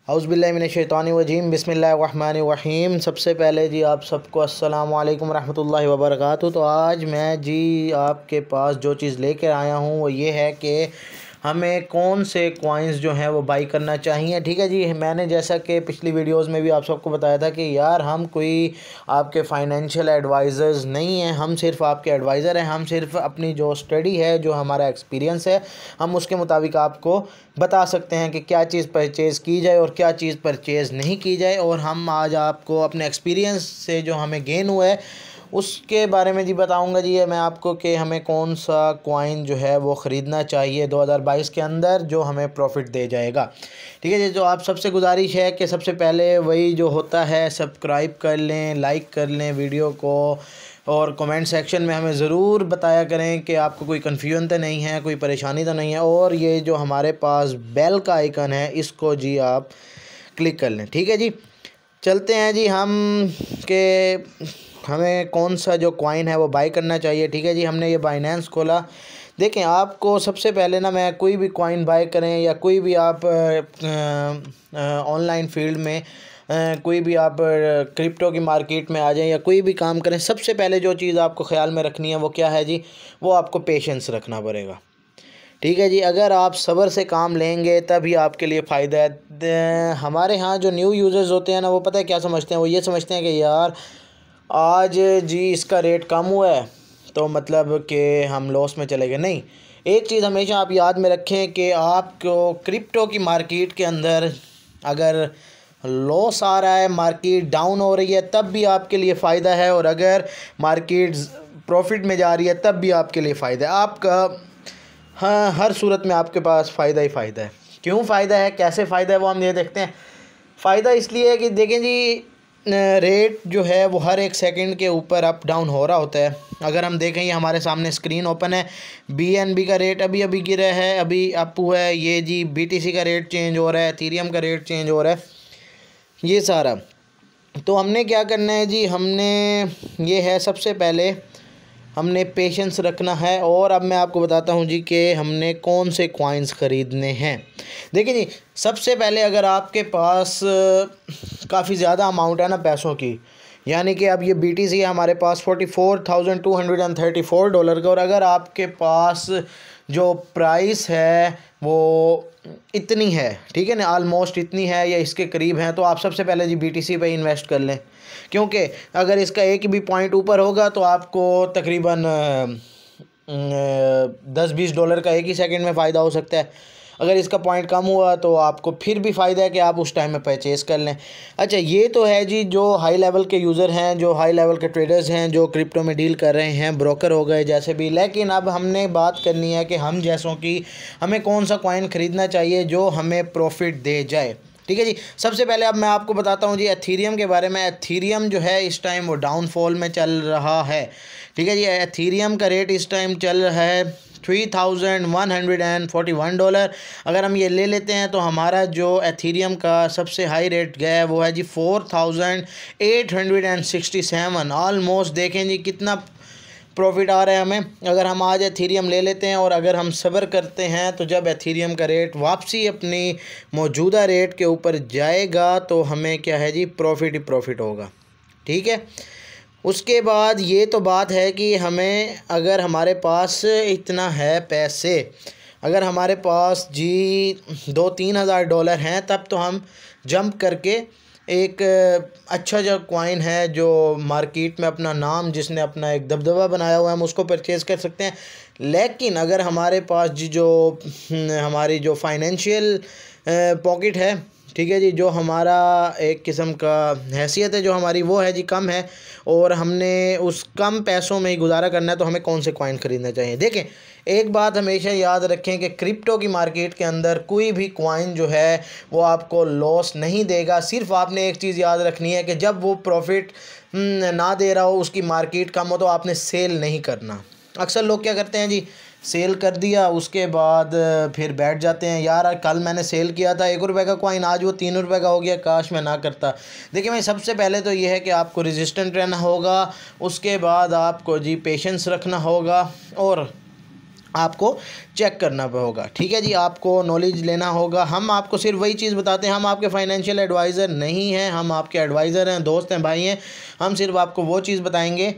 औज़ुबिल्लाहिमिनश्शैतानिर्रजीम बिस्मिल्लाहिर्रहमानिर्रहीम। सबसे पहले जी आप सबको अस्सलामु अलैकुम रहमतुल्लाहि व बरकातुहू। तो आज मैं जी आपके पास जो चीज़ लेकर आया हूँ वो ये है कि हमें कौन से कॉइन्स जो हैं वो बाई करना चाहिए। ठीक है जी, मैंने जैसा कि पिछली वीडियोस में भी आप सबको बताया था कि यार हम कोई आपके फाइनेंशियल एडवाइज़र्स नहीं हैं, हम सिर्फ आपके एडवाइज़र हैं। हम सिर्फ अपनी जो स्टडी है, जो हमारा एक्सपीरियंस है, हम उसके मुताबिक आपको बता सकते हैं कि क्या चीज़ परचेज़ की जाए और क्या चीज़ परचेज़ नहीं की जाए। और हम आज आपको अपने एक्सपीरियंस से जो हमें गेन हुआ है उसके बारे में जी बताऊंगा जी मैं आपको कि हमें कौन सा कॉइन जो है वो ख़रीदना चाहिए 2022 के अंदर जो हमें प्रॉफिट दे जाएगा। ठीक है जी, तो आप सबसे गुजारिश है कि सबसे पहले वही जो होता है सब्सक्राइब कर लें, लाइक कर लें वीडियो को, और कमेंट सेक्शन में हमें ज़रूर बताया करें कि आपको कोई कन्फ्यूजन तो नहीं है, कोई परेशानी तो नहीं है। और ये जो हमारे पास बेल का आइकन है इसको जी आप क्लिक कर लें। ठीक है जी, चलते हैं जी हम के हमें कौन सा जो कॉइन है वो बाई करना चाहिए। ठीक है जी, हमने ये बाइनेंस खोला। देखें, आपको सबसे पहले ना मैं कोई भी कॉइन बाई करें या कोई भी आप ऑनलाइन फील्ड में कोई भी आप क्रिप्टो की मार्केट में आ जाएं या कोई भी काम करें, सबसे पहले जो चीज़ आपको ख़्याल में रखनी है वो क्या है जी, वो आपको पेशेंस रखना पड़ेगा। ठीक है जी, अगर आप सब्र से काम लेंगे तभी आपके लिए फ़ायदा है। हमारे यहाँ जो न्यू यूज़र्स होते हैं ना, वो पता है क्या समझते हैं, वो ये समझते हैं कि यार आज जी इसका रेट कम हुआ है तो मतलब कि हम लॉस में चले गए। नहीं, एक चीज़ हमेशा आप याद में रखें कि आपको क्रिप्टो की मार्केट के अंदर अगर लॉस आ रहा है, मार्केट डाउन हो रही है, तब भी आपके लिए फ़ायदा है, और अगर मार्केट प्रॉफिट में जा रही है तब भी आपके लिए फ़ायदा है। आपका हाँ, हर सूरत में आपके पास फ़ायदा ही फ़ायदा है। क्यों फ़ायदा है, कैसे फ़ायदा है, वो हम ये देखते हैं। फ़ायदा इसलिए है कि देखें जी, रेट जो है वो हर एक सेकंड के ऊपर अप डाउन हो रहा होता है। अगर हम देखें, ये हमारे सामने स्क्रीन ओपन है, BNB का रेट अभी अभी गिरा है, अभी अप हुआ है। ये जी BTC का रेट चेंज हो रहा है, इथेरियम का रेट चेंज हो रहा है, ये सारा। तो हमने क्या करना है जी, हमने ये है सबसे पहले हमने पेशेंस रखना है। और अब मैं आपको बताता हूँ जी कि हमने कौन से कॉइन्स ख़रीदने हैं। देखिए जी, सबसे पहले अगर आपके पास काफ़ी ज़्यादा अमाउंट है ना पैसों की, यानी कि अब ये BTC है हमारे पास $44,234 का, और अगर आपके पास जो प्राइस है वो इतनी है, ठीक है ना, आलमोस्ट इतनी है या इसके करीब है, तो आप सबसे पहले जी BTC पे इन्वेस्ट कर लें। क्योंकि अगर इसका एक भी पॉइंट ऊपर होगा तो आपको तकरीबन $10-20 का एक ही सेकंड में फ़ायदा हो सकता है। अगर इसका पॉइंट कम हुआ तो आपको फिर भी फ़ायदा है कि आप उस टाइम में परचेज़ कर लें। अच्छा, ये तो है जी जो हाई लेवल के यूज़र हैं, जो हाई लेवल के ट्रेडर्स हैं, जो क्रिप्टो में डील कर रहे हैं, ब्रोकर हो गए जैसे भी। लेकिन अब हमने बात करनी है कि हम जैसों की हमें कौन सा कॉइन ख़रीदना चाहिए जो हमें प्रॉफिट दे जाए। ठीक है जी, सबसे पहले अब मैं आपको बताता हूँ जी एथीरियम के बारे में। एथीरियम जो है इस टाइम वो डाउनफॉल में चल रहा है। ठीक है जी, एथीरियम का रेट इस टाइम चल रहा है $3,141। अगर हम ये ले लेते हैं तो हमारा जो एथीरियम का सबसे हाई रेट गया है वो है जी 4,867। ऑलमोस्ट देखें जी कितना प्रॉफिट आ रहा है हमें। अगर हम आज एथीरियम ले लेते हैं और अगर हम सब्र करते हैं तो जब एथीरियम का रेट वापसी अपनी मौजूदा रेट के ऊपर जाएगा तो हमें क्या है जी, प्रॉफिट ही प्रॉफिट होगा। ठीक है, उसके बाद ये तो बात है कि हमें अगर हमारे पास इतना है पैसे, अगर हमारे पास जी $2-3 हज़ार हैं, तब तो हम जंप करके एक अच्छा जो कॉइन है जो मार्केट में अपना नाम, जिसने अपना एक दबदबा बनाया हुआ है, हम उसको परचेज़ कर सकते हैं। लेकिन अगर हमारे पास जी जो हमारी जो फाइनेंशियल पॉकेट है, ठीक है जी, जो हमारा एक किस्म का हैसियत है जो हमारी, वो है जी कम है, और हमने उस कम पैसों में ही गुजारा करना है, तो हमें कौन से कॉइन ख़रीदना चाहिए। देखें, एक बात हमेशा याद रखें कि क्रिप्टो की मार्केट के अंदर कोई भी कॉइन जो है वो आपको लॉस नहीं देगा। सिर्फ आपने एक चीज़ याद रखनी है कि जब वो प्रॉफिट ना दे रहा हो, उसकी मार्केट कम हो, तो आपने सेल नहीं करना। अक्सर लोग क्या करते हैं जी, सेल कर दिया उसके बाद फिर बैठ जाते हैं, यार कल मैंने सेल किया था ₹1 का कॉइन, आज वो ₹3 का हो गया, काश मैं ना करता। देखिए भाई, सबसे पहले तो ये है कि आपको रेजिस्टेंट रहना होगा, उसके बाद आपको जी पेशेंस रखना होगा, और आपको चेक करना होगा। ठीक है जी, आपको नॉलेज लेना होगा। हम आपको सिर्फ वही चीज़ बताते हैं, हम आपके फाइनेंशियल एडवाइज़र नहीं हैं, हम आपके एडवाइज़र हैं, दोस्त हैं, भाई हैं। हम सिर्फ आपको वो चीज़ बताएंगे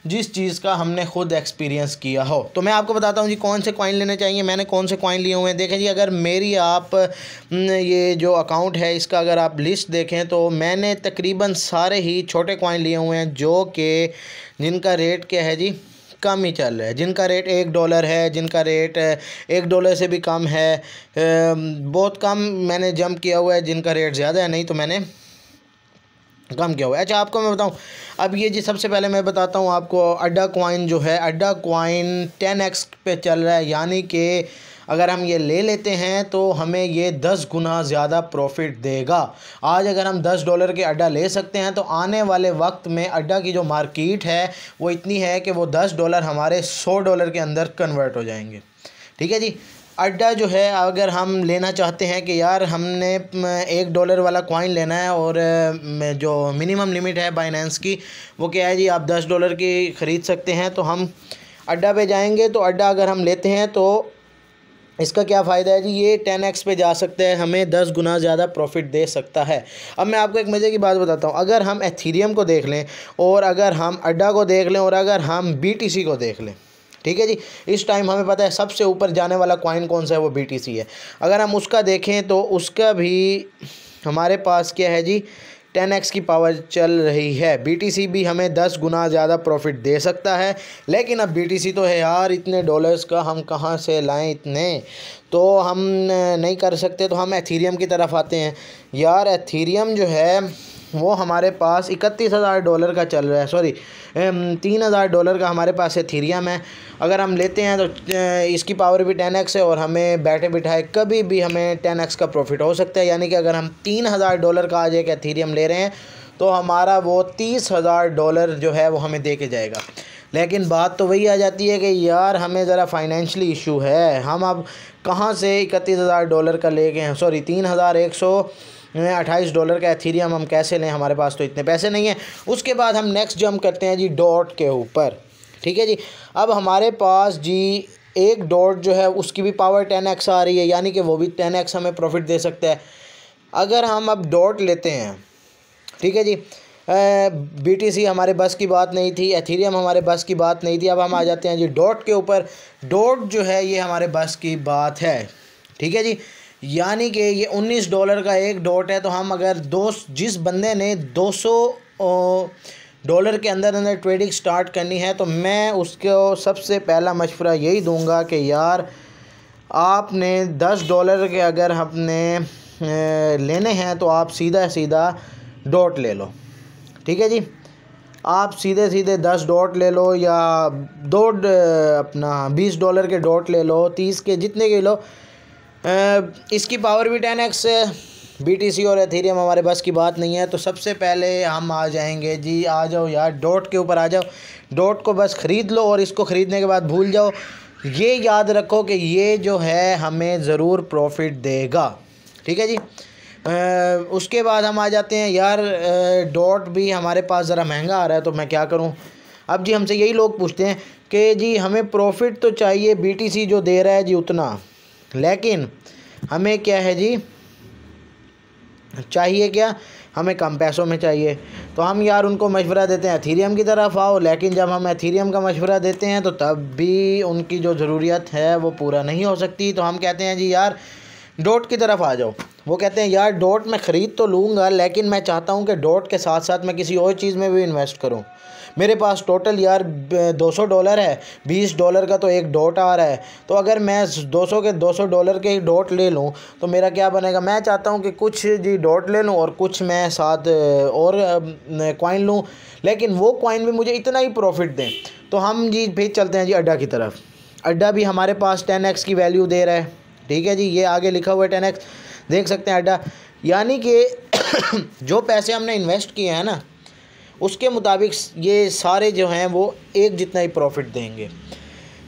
जिस चीज़ का हमने खुद एक्सपीरियंस किया हो। तो मैं आपको बताता हूँ जी कौन से कॉइन लेने चाहिए। मैंने कौन से कॉइन लिए हुए हैं देखें जी। अगर मेरी आप ये जो अकाउंट है इसका अगर आप लिस्ट देखें तो मैंने तकरीबन सारे ही छोटे कॉइन लिए हुए हैं जो कि जिनका रेट क्या है जी, कम ही चल रहा है, जिनका रेट $1 है, जिनका रेट $1 से भी कम है। बहुत कम मैंने जंप किया हुआ है, जिनका रेट ज़्यादा है नहीं तो मैंने कम किया हुआ है। अच्छा आपको मैं बताऊं, अब ये जी सबसे पहले मैं बताता हूं आपको अड्डा कॉइन जो है, अड्डा कॉइन 10x पे चल रहा है, यानी कि अगर हम ये ले लेते हैं तो हमें ये 10 गुना ज़्यादा प्रॉफिट देगा। आज अगर हम $10 के अड्डा ले सकते हैं तो आने वाले वक्त में अड्डा की जो मार्केट है वो इतनी है कि वो $10 हमारे $100 के अंदर कन्वर्ट हो जाएंगे। ठीक है जी। अड्डा जो है अगर हम लेना चाहते हैं कि यार हमने $1 वाला कॉइन लेना है और जो मिनिमम लिमिट है बाइनेंस की वो क्या है जी, आप $10 की ख़रीद सकते हैं। तो हम अड्डा पे जाएंगे तो अड्डा अगर हम लेते हैं तो इसका क्या फ़ायदा है जी, ये 10x पे जा सकता है, हमें 10 गुना ज़्यादा प्रॉफिट दे सकता है। अब मैं आपको एक मज़े की बात बताता हूँ, अगर हम एथीरियम को देख लें और अगर हम अड्डा को देख लें और अगर हम BTC को देख लें, ठीक है जी, इस टाइम हमें पता है सबसे ऊपर जाने वाला कॉइन कौन सा है, वो BTC है। अगर हम उसका देखें तो उसका भी हमारे पास क्या है जी, 10x की पावर चल रही है। BTC भी हमें 10 गुना ज़्यादा प्रॉफिट दे सकता है, लेकिन अब BTC तो है यार इतने डॉलर्स का हम कहाँ से लाएं इतने, तो हम नहीं कर सकते। तो हम एथीरियम की तरफ आते हैं। यार एथीरियम जो है वो हमारे पास $31,000 का चल रहा है, सॉरी $3,000 का हमारे पास एथीरियम है। अगर हम लेते हैं तो इसकी पावर भी 10x है और हमें बैठे बिठाए कभी भी हमें 10x का प्रॉफिट हो सकता है। यानी कि अगर हम $3,000 का आज एक एथीरियम ले रहे हैं तो हमारा वो $30,000 जो है वो हमें दे के जाएगा। लेकिन बात तो वही आ जाती है कि यार हमें ज़रा फाइनेंशली इशू है, हम अब कहाँ से $31,000 का ले गए हैं, सॉरी $3,128 का एथीरियम हम कैसे लें, हमारे पास तो इतने पैसे नहीं हैं। उसके बाद हम नेक्स्ट जंप करते हैं जी डॉट के ऊपर। ठीक है जी, अब हमारे पास जी एक डॉट जो है उसकी भी पावर 10x आ रही है, यानी कि वो भी 10x हमें प्रॉफिट दे सकता है। अगर हम अब डॉट लेते हैं, ठीक है जी, BTC हमारे बस की बात नहीं थी, एथीरियम हमारे बस की बात नहीं थी। अब हम आ जाते हैं जी डॉट के ऊपर। डॉट जो है ये हमारे बस की बात है। ठीक है जी, यानी कि ये $19 का एक डॉट है। तो हम अगर जिस बंदे ने $200 के अंदर ट्रेडिंग स्टार्ट करनी है तो मैं उसको सबसे पहला मशवरा यही दूंगा कि यार आपने $10 के अगर अपने लेने हैं तो आप सीधा डॉट ले लो। ठीक है जी, आप सीधे 10 डॉट ले लो या अपना $20 के डॉट ले लो, 30 के, जितने के लो। इसकी पावर भी 10x है। BTC और एथीरियम हमारे बस की बात नहीं है। तो सबसे पहले हम आ जाएंगे जी, आ जाओ यार डॉट के ऊपर आ जाओ। डॉट को बस ख़रीद लो और इसको ख़रीदने के बाद भूल जाओ। ये याद रखो कि ये जो है हमें ज़रूर प्रॉफिट देगा। ठीक है जी। उसके बाद हम आ जाते हैं यार डॉट भी हमारे पास ज़रा महंगा आ रहा है तो मैं क्या करूं। अब जी हमसे यही लोग पूछते हैं कि जी हमें प्रॉफिट तो चाहिए BTC जो दे रहा है जी उतना, लेकिन हमें क्या है जी, चाहिए क्या, हमें कम पैसों में चाहिए। तो हम यार उनको मशवरा देते हैं एथीरियम की तरफ आओ, लेकिन जब हम एथीरियम का मशवरा देते हैं तो तब भी उनकी जो ज़रूरियत है वो पूरा नहीं हो सकती। तो हम कहते हैं जी यार डॉट की तरफ आ जाओ। वो कहते हैं यार डॉट मैं ख़रीद तो लूँगा, लेकिन मैं चाहता हूँ कि डॉट के साथ साथ मैं किसी और चीज़ में भी इन्वेस्ट करूँ। मेरे पास टोटल यार $200 है, $20 का तो एक डॉट आ रहा है। तो अगर मैं $200 के ही डॉट ले लूँ तो मेरा क्या बनेगा। मैं चाहता हूँ कि कुछ जी डॉट ले लूँ और कुछ मैं साथ और कॉइन लूँ, लेकिन वो कॉइन भी मुझे इतना ही प्रॉफिट दें। तो हम जी फिर चलते हैं जी अड्डा की तरफ। अड्डा भी हमारे पास 10x की वैल्यू दे रहा है। ठीक है जी, ये आगे लिखा हुआ है 10x, देख सकते हैं अड्डा। यानी कि जो पैसे हमने इन्वेस्ट किए हैं ना उसके मुताबिक ये सारे जो हैं वो एक जितना ही प्रॉफिट देंगे।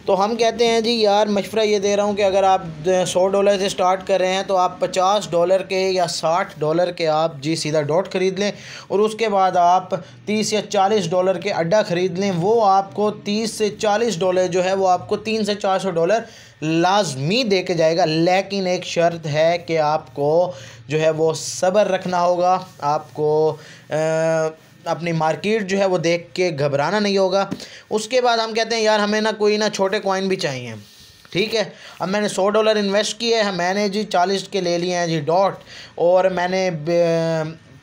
तो हम कहते हैं जी यार मशवरा ये दे रहा हूँ कि अगर आप $100 से स्टार्ट कर रहे हैं तो आप $50 के या $60 के आप जी सीधा डॉट ख़रीद लें, और उसके बाद आप $30 या $40 के अड्डा ख़रीद लें। वो आपको $30 से $40 जो है वो आपको $300 से $400 लाजमी दे के जाएगा। लेकिन एक शर्त है कि आपको जो है वो सब्र रखना होगा, आपको अपनी मार्केट जो है वो देख के घबराना नहीं होगा। उसके बाद हम कहते हैं यार हमें ना कोई ना छोटे कॉइन भी चाहिए, ठीक है। अब मैंने $100 इन्वेस्ट किए हैं, मैंने जी 40 के ले लिए हैं जी डॉट, और मैंने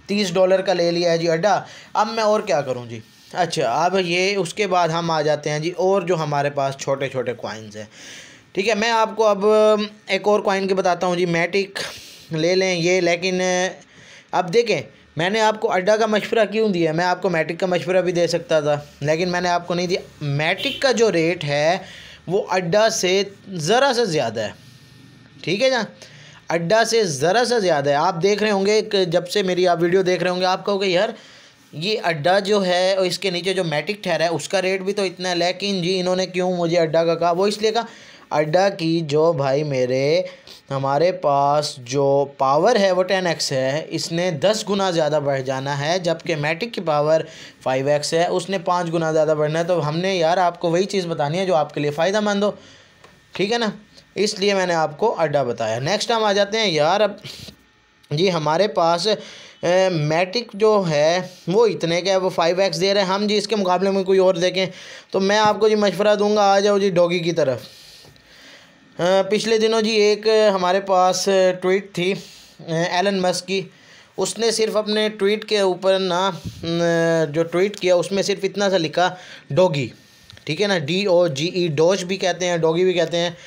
$30 का ले लिया है जी अड्डा। अब मैं और क्या करूं जी। अच्छा, अब ये उसके बाद हम आ जाते हैं जी और जो हमारे पास छोटे छोटे कॉइन्स हैं, ठीक है। मैं आपको अब एक और कॉइन की बताता हूँ जी। मैटिक ले लें ये, लेकिन अब देखें मैंने आपको अड्डा का मशवरा क्यों दिया। मैं आपको मैटिक का मशवरा भी दे सकता था, लेकिन मैंने आपको नहीं दिया। मैटिक का जो रेट है वो अड्डा से ज़रा सा ज़्यादा है, ठीक है ना, अड्डा से ज़रा सा ज़्यादा है। आप देख रहे होंगे कि जब से मेरी आप वीडियो देख रहे होंगे आप कहोगे यार ये अड्डा जो है और इसके नीचे जो मैटिक ठहरा है उसका रेट भी तो इतना है, लेकिन जी इन्होंने क्यों मुझे अड्डा का कहा। वो इसलिए कहा अड्डा की जो भाई मेरे हमारे पास जो पावर है वो 10x है, इसने 10 गुना ज़्यादा बढ़ जाना है, जबकि मैटिक की पावर 5x है, उसने 5 गुना ज़्यादा बढ़ना है। तो हमने यार आपको वही चीज़ बतानी है जो आपके लिए फ़ायदेमंद हो, ठीक है ना, इसलिए मैंने आपको अड्डा बताया। नेक्स्ट हम आ जाते हैं यार अब जी हमारे पास मैटिक जो है वो इतने का है, वो 5x दे रहे हैं, हम जी इसके मुकाबले में कोई और देखें तो मैं आपको जी मशवरा दूंगा, आ जाओ जी डॉगी की तरफ। पिछले दिनों जी एक हमारे पास ट्वीट थी एलन मस्क की, उसने सिर्फ अपने ट्वीट के ऊपर ना जो ट्वीट किया उसमें सिर्फ इतना सा लिखा डॉगी, ठीक है ना, DOGE, डॉज भी कहते हैं डॉगी भी कहते हैं।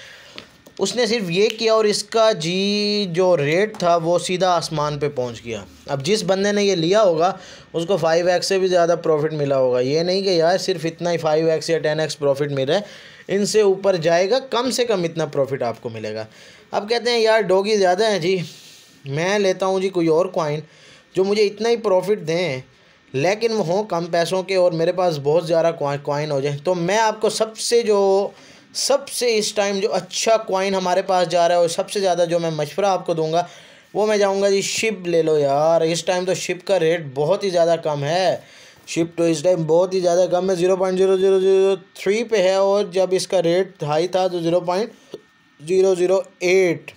उसने सिर्फ ये किया और इसका जी जो रेट था वो सीधा आसमान पे पहुंच गया। अब जिस बंदे ने ये लिया होगा उसको 5x से भी ज़्यादा प्रॉफिट मिला होगा। ये नहीं कि यार सिर्फ इतना ही 5x या 10x प्रॉफिट मिल रहा है, इनसे ऊपर जाएगा, कम से कम इतना प्रॉफिट आपको मिलेगा। अब कहते हैं यार डॉगी ज़्यादा है जी, मैं लेता हूँ जी कोई और कॉइन जो मुझे इतना ही प्रॉफिट दें लेकिन वो हों कम पैसों के और मेरे पास बहुत ज़्यादा कॉइन हो जाए। तो मैं आपको सबसे इस टाइम जो अच्छा कॉइन हमारे पास जा रहा है और सबसे ज़्यादा जो मैं मशवरा आपको दूंगा वो मैं जाऊंगा जी शिप ले लो यार। इस टाइम तो शिप का रेट बहुत ही ज़्यादा कम है, शिप तो इस टाइम बहुत ही ज़्यादा कम है, 0.0003 पे है, और जब इसका रेट हाई था तो 0.008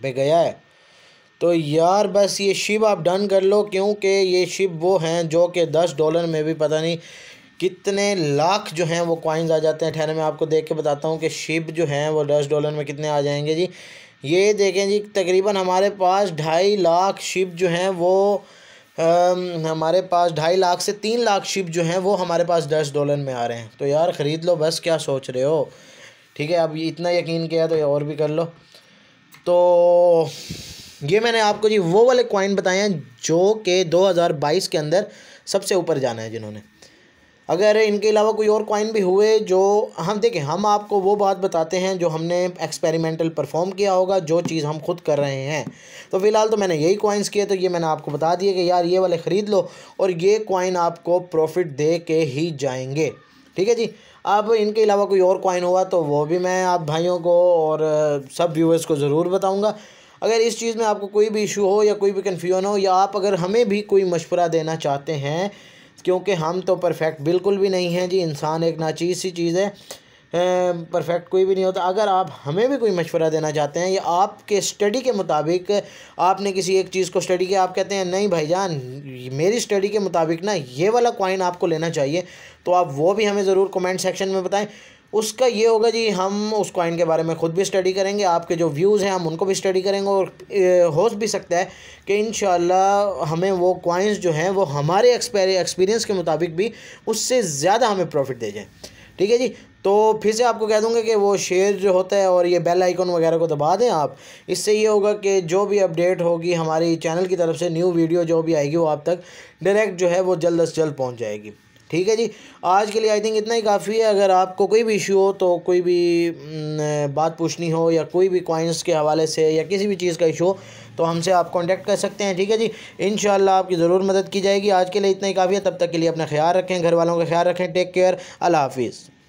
पे गया है। तो यार बस ये शिप आप डन कर लो, क्योंकि ये शिप वो हैं जो कि $10 में भी पता नहीं कितने लाख जो हैं वो कॉइन्स आ जाते हैं। ठहरे मैं आपको देख के बताता हूँ कि शिप जो हैं वो $10 में कितने आ जाएंगे जी। ये देखें जी तकरीबन हमारे पास 2.5 लाख शिप जो हैं वो हमारे पास 2.5 लाख से 3 लाख शिप जो हैं वो हमारे पास $10 में आ रहे हैं। तो यार ख़रीद लो, बस क्या सोच रहे हो, ठीक है। अब इतना यकीन किया तो और भी कर लो। तो ये मैंने आपको जी वो वाले कॉइन बताए हैं जो कि 2022 के अंदर सबसे ऊपर जाना है जिन्होंने। अगर इनके अलावा कोई और कॉइन भी हुए जो हम देखें, हम आपको वो बात बताते हैं जो हमने एक्सपेरिमेंटल परफॉर्म किया होगा, जो चीज़ हम खुद कर रहे हैं। तो फ़िलहाल तो मैंने यही कॉइन्स किए, तो ये मैंने आपको बता दिया कि यार ये वाले ख़रीद लो और ये कॉइन आपको प्रॉफिट दे के ही जाएंगे, ठीक है जी। अब इनके अलावा कोई और कॉइन हुआ तो वो भी मैं आप भाइयों को और सब व्यूअर्स को ज़रूर बताऊँगा। अगर इस चीज़ में आपको कोई भी इशू हो या कोई भी कन्फ्यूजन हो, या आप अगर हमें भी कोई मशवरा देना चाहते हैं, क्योंकि हम तो परफेक्ट बिल्कुल भी नहीं हैं जी, इंसान एक नाचीज़ सी चीज़ है, परफेक्ट कोई भी नहीं होता। अगर आप हमें भी कोई मशवरा देना चाहते हैं या आपके स्टडी के मुताबिक आपने किसी एक चीज़ को स्टडी किया, आप कहते हैं नहीं भाईजान मेरी स्टडी के मुताबिक ना ये वाला कॉइन आपको लेना चाहिए, तो आप वो भी हमें ज़रूर कमेंट सेक्शन में बताएं। उसका ये होगा जी हम उस कॉइन के बारे में ख़ुद भी स्टडी करेंगे, आपके जो व्यूज़ हैं हम उनको भी स्टडी करेंगे, और हो भी सकता है कि इंशाल्लाह हमें वो कॉइन्स जो हैं वो हमारे एक्सपीरियंस के मुताबिक भी उससे ज़्यादा हमें प्रॉफिट दे जाएँ, ठीक है जी। तो फिर से आपको कह दूंगा कि वो शेयर जो होता है और ये बेल आइकन वगैरह को दबा दें आप। इससे ये होगा कि जो भी अपडेट होगी हमारी चैनल की तरफ से, न्यू वीडियो जो भी आएगी वो आप तक डायरेक्ट जो है वो जल्द से जल्द पहुंच जाएगी, ठीक है जी। आज के लिए आई थिंक इतना ही काफ़ी है। अगर आपको कोई भी इशू हो, तो कोई भी बात पूछनी हो या कोई भी कॉइन्स के हवाले से या किसी भी चीज़ का इशू हो, तो हमसे आप कांटेक्ट कर सकते हैं, ठीक है जी। इंशाल्लाह आपकी ज़रूर मदद की जाएगी। आज के लिए इतना ही काफ़ी है, तब तक के लिए अपना ख्याल रखें, घर वालों का ख्याल रखें। टेक केयर, अल्लाह हाफिज़।